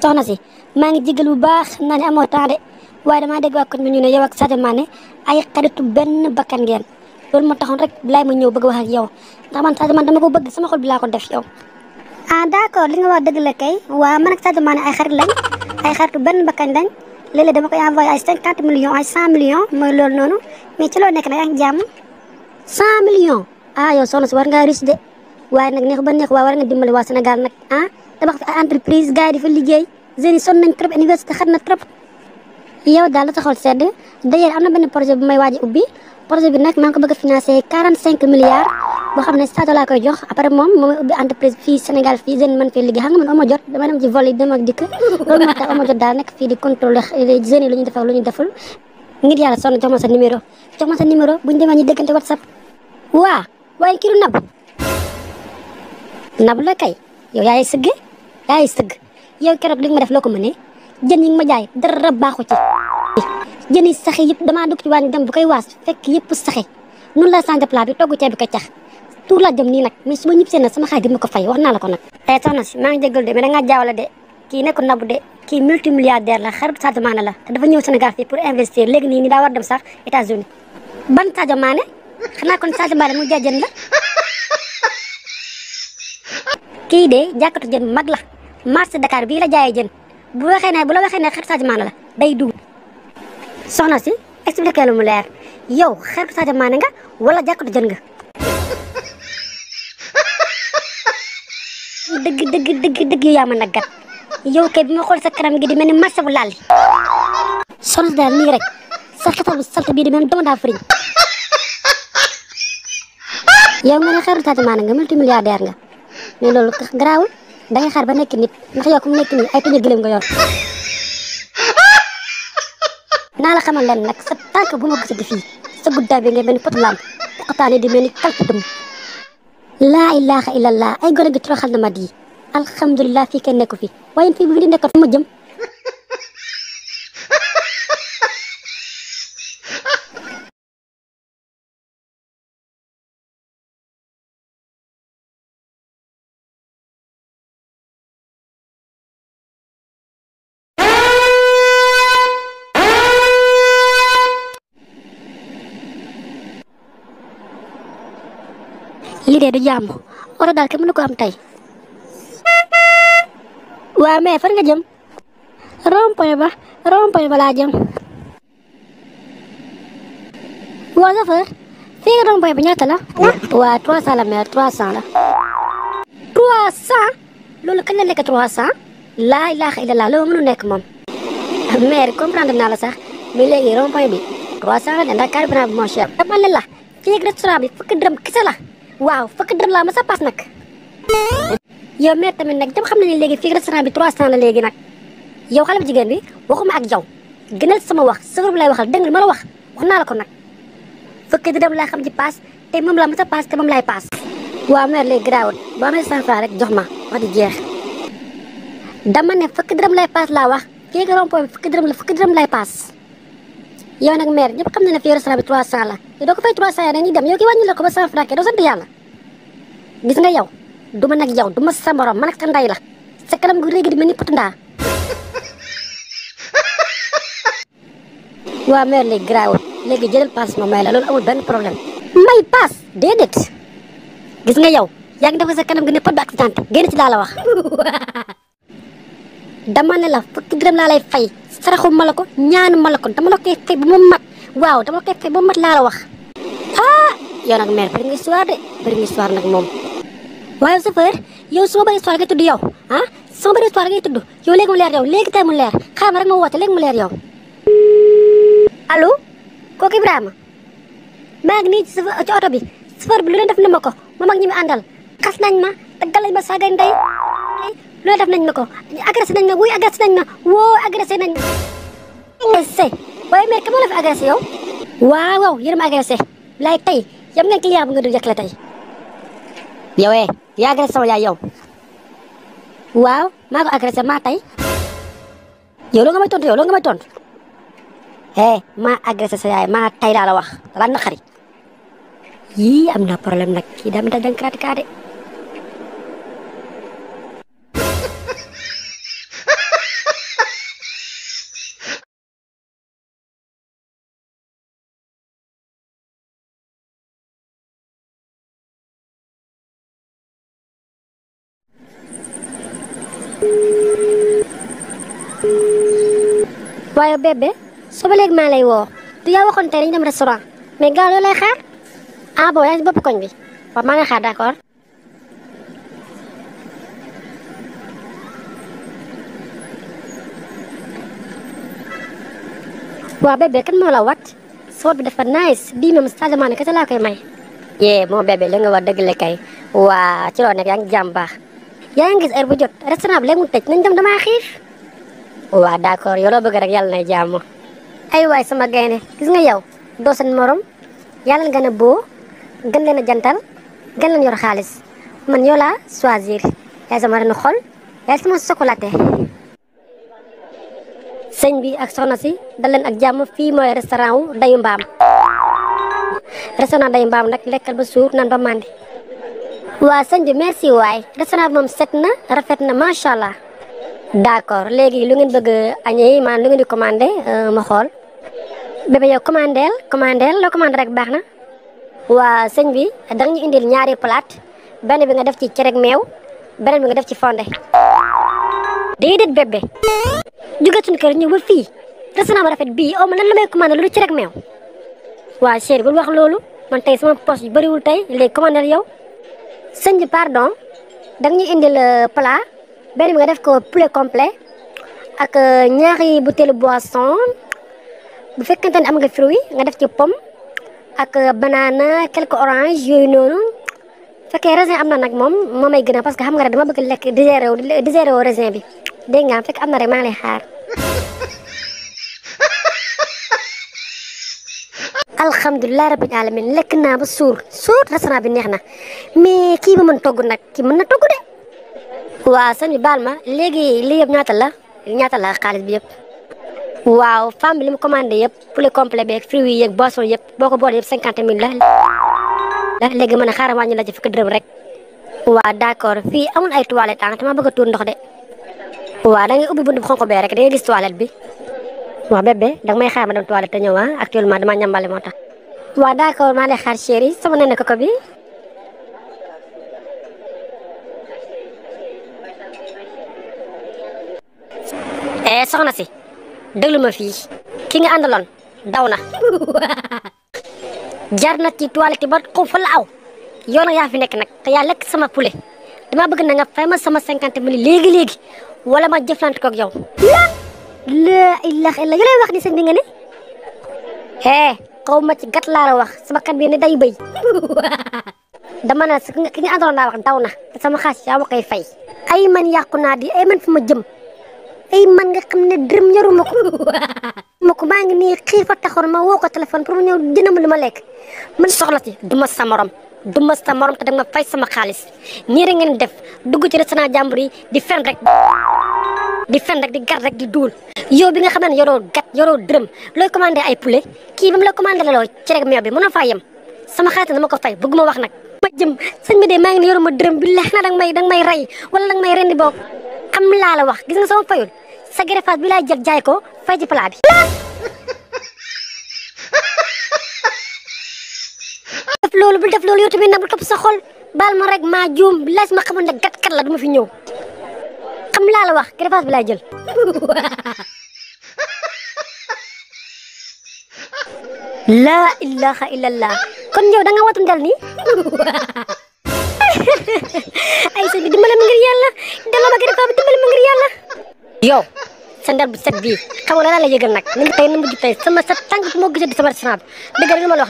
soxna si maa ngi jégal bu baax xam naa ne amoo temps de waaye damaa dégg waa kon mi ñu ne yow ak Sadio Mané ay xaritu benn bakkan ngeen loolu moo taxoon rek bilaay ma ñëw bëgg wax ak yow ndax man Sadio Mané dama ko bëgg sama xol bi laa ko def yow. ah d'accord li nga wax dëgg la kay waa man ak Sadio Mané ay xarit lañ ay xaritu benn bakkan lañ léeg-léeg dama koy envoyé ay 50 millions ay 100 millions mooy loolu noonu mais ci loo nekk nag ak jàmm 100 millions ah yow soxna si war ngaa riche de waaye nag neex ba neex waa war nga dimbali waa Sénégal nag ah tabax fi ay entreprise gars yi di fa liggéey jeunes yi sonn nañ trop université xat na trop yow daal la taxawal sedd d'ailleurs am na benn projet bu may waaj a ubbi projet bi nag maa ngi ko bëgg a financé 45 milliards boo xam ne Sadio laa koy jox après moom mooy ubbi entreprise fii Sénégal fii jeune man fii liggéey xam nga man ama jot dama dem ci vol yi dem ak dikk loolu moo tax ama jot daal nekk fii di contrôler jeunes yi lu ñu def ak lu ñu deful ngir yàlla sonn jox ma sa numéro buñu demee ñu déggante WhatsApp waa waaye kii du nabu la kay yow yaay sëgg yow keroog li nga ma def loo ko mënee jën yi nga ma jaay dara baaxu ci jën yi saxe yëpp damaa dugg ci waañ dem bu koy waas fekk yëpp saxe noonu laa changé plat bi togg ceeb bi ko cax tuur laa jëm nii nag mais su ma ñib seen nag sama xarit di ma ko fay wax naa la ko nag soxna si maa ngi jégalu de mais da ngaa jaawale de kii nekkul nabu de kii multimilliardaire la xaritu Sadio Mané la te dafa ñëw Sénégal fii pour investir léegi nii daa war dem sax États-Unis ban Sadio Mané xanaa kon Sadio Mané mu jaay jën la kii de jàkkatu jën mag la marché Dakar bii la jaayee jën bu la waxee ne xaritu Sadio Mané la day dugg soxna si expliqué lu mu leer yow xaritu Sadio Mané nga wala jàkkatu jën nga dëgg yaa ma naggat yow kay bi ma xool sa kanam gi di mel ni marché bu laal soxna si daal nii rek sa xetal bu salte bii di mel ni dama daa fëriñ yow nga ne xaritu Sadio Mané nga multimilliardaire nga mais loolu garaawul dangay xaar ba nekk nit ndax yow ku mu nekk nii ay tuñu gëlëm nga yor naa la xamal leen nag sa tànk bu ma gisati fii sa guddaay bi ngay mel ni potu lamp poqataane di mel ni kalpe dum laa ilaha illallah ay gone gi toroxal na ma di alhamdulilah fii kenn nekku fi waaye fii bu fi di nekkoon fu ma jëm lii de du jàmm oto daal kenn mënu ko am tey waa mais fan nga jëm rond-point ba laa jëm waa chauffeur fii nga rond-point ba ñaata la waa 300 la mais 300 la 300 loolu kañ la nekk 300 laa ilaaha illallah loolu mënu nekk moom mais comprendre naa la sax mais léegi rond-point bi 300 la ne ndax carburant bi moo cher dama ne la fii ak restaurant bi fukki dërëm kese la waaw fukki dërëm laa ma sa paas nag yow meer tamit nag jam xam na ne léegi fii restaurant bi 300 la léegi nag yow xale bu jigéen bi waxuma ak yow gënal sama wax sëfër bi lay waxal dégg nga ma la wax naa la ko nag fukki dërëm laa xam ci paas te moom laa ma sa paas te moom laay paas waaw meer léegi garaawul boo amee 100 francs rek jox ma wax di jeex dama ne fukki dërëm lay paas laa wax fii nga rond-point bi fukki dërëm lay paas yow nag meer ñëpp xam na ne fii restaurant bi 300 la yow doo ko fay 300 ya dañuy dem yow ki wàññi la ko ba 100 francs doo sant yàlla gis nga yow du ma nag yow du ma sa morom man ak sa nday la sa kanam gu réegi di mel ni potu ndaa waa meer léegi garaawul léegi jëlal paas ma may la loolu amul benn problème may paas déedéet gis nga yow yaa ngi def sa kanam gi ne pot bi accident génn ci laa la wax dama ne la fukki dërëm laa lay fay saraxu ma la ko ñaanu ma la ko dama la koy fay ba mu mat waaw dama la koy fay ba mu mat laa la wax ah yow nag meer bëri nga histoire nag moom waaye chauffeur yow su ma bëri histoire ngay tudd yow ah su ma bëri histoire ngay tudd yow léegi mu leer yow léegi tey mu leer xaaral ma rek ma woote léegi mu leer yow allo kooku Ibrahima maa ngi nii ci oto bi chauffeur bi lu leen def na ma ko moom ak ñi mu àndal xas nañ ma taggal nañ ma saaga ndey lu leen def nañ ma ko agressé nañ ma wuy agressé nañ ma woo agressé nañ ma waaye mais ka moo la fi agressé yow waaw yéen ma agressé lay tey yam ngeen client bu nga du jëkkale tey yow yaa agressé sama yaay yow waaw maa ko agressé maa tey yow loo nga may tontu maa agressé sa yaay maa tey laa la wax dalaa naqari yii am na problème nag kii daa mi dañ karaate waaye bébé soo ba léegi maa lay woo du yaa waxoon tey dañu dem restaurant mais gaaw loolu lay xaar ah bon yaa ngi si bopp koñ bi waaw maa ngi xaar d'accord. waaw bébé kan moo la wat sa wat bi dafa nice bii moom changement ne kese laa koy may. yee moo bébé li nga wax dëgg la kay waa ci loo nekk yaa ngi jàmm baax yaa ngi gis heure bu jot restaurant bi léegi mu tëj nañ dem damaa xiif. waa d'accord yow loo bëgg rek yàlla nay jàmm. ay waay sama gaynde gis nga yow doo seen morom yàlla nga gën a boo gën leen a jantal gën leen yor xaalis man yow laa choisir yaay sama renu xol yaay sama chocolaté. sëñ bi ak soxna si dal leen ak jàmm fii mooy restaurant wu Dayu Mbaam. restaurant Dayu Mbaam nag lekkal ba suur nan ba màndi. waa sëñ bi merci waay restaurant bi moom set na rafet na macha allah. d'accord léegi lu ngeen bëgg añee maanaam lu ngeen di commandé ma xool. bébé yow commandeel loo commandé rek baax na. waa sëñ bi da nga ñu indil ñaari plate benn bi nga def ci cere ak meew beneen bi nga def ci fonde. déedéet bébé jóge suñu kër ñëw ba fii restaurant ba rafet bii aw ma lan la may commandé lu cere ak meew. waa chéri bul wax loolu man tey sama poche yu bëriwul tey léegi commandé yow. sëñ bi pardon da nga ñu indil plat benn bi nga def ko poulet complet ak ñaari butéelu boisson bu fekkente ne am nga fruit nga def ci pomme ak banana quelques orange yooyu noonu fekkee raisin am na nag moom moo may gën a parce que xam nga rek dama bëgg lekk digéré wu raisin bi dégg nga fekk am na rek maa ngi lay xaar. alhamdulilah rabbil alamin lekk naa ba suur restaurant bi neex na mais kii ba mën togg nag kii mën na togg de. waaw sëñ bi baal ma léegi lii yëpp ñaata la xaalis bi yëpp. waaw femme bi li mu commandé yëpp poulet complet beeg fruits yi yeeg boisson yëpp boo ko boole yëpp 50 000 la léegi mën a xaaral wàññi la ci fukki dërëm rek. waaw d'accord fii amul ay toilettes ah dama bëgg a tuur ndox de. waaw da ngay ubbi buntu bu xonq bee rek da ngay gis toilette bi. waaw bébé danga may xaar ma dem toilette te ñëw ah actuellement dama ñambale moo tax. waaw d'accord maa lay xaar chéri sama nene koko bi. soxna si déglu ma fii ki nga àndaloon daw na. jar na ci toilette ba xaw fa la aw yow nag yaa fi nekk nag te yaa lekk sama poulet dama bëgg na nga fay ma sama 50 000 léegi wala ma jëflante koog yow. la ilaha illa yow lay wax ni sëñ bi nga ne. xaw ma ci gat laa la wax sama kat bi ne day bëy. dama ne ki nga àndaloon laa wax daw na te sama xaalis yaa ma koy fay. ay man yàqu naa di ay man fi ma jëm. ay man nga xam ne dërëm yoruma ko maa ngi nii xiir fa taxoon ma woo ko téléphone pour mu ñëw jënd ma lu ma lekk man soxla si duma sa morom te danga ma fay sama xaalis nii rek ngeen def dugg ci restaurant jàmbur yi di fen rek di gar rek di duul yow bi nga xam ne yoroo dërëm looy commandé ay poulet kii ba mu la commandé la loo ci rek meew bi mën na faa yem sama xaalis dama ko fay bëgguma wax nag ma jëm sëñ bi de maa ngi ne yoruma dërëm bi leex na danga may rey wala danga may rendi boog xam laa la wax gis nga sama fayul sa greffage bi laa jël jaay ko fay ci plat bi. def loolu yow tamit nag bu topp sa xol baal ma rek maa juum laaj ma xamoon ne gat kat la du ma fi ñëw xam laa la wax greffage bi laa jël. laa ilaha illallah kon yow da nga watu ndel nii. ay sëñ bi dimbale ma ngir yàlla delloo ma greffage bi dimbale ma ngir yàlla. yow sa ndel bu set bii xam nga lan la yëgal nag ni tey na mujj tey sama sa tànk moo gisee di sama restaurant bi dëgg la ma la wax nag.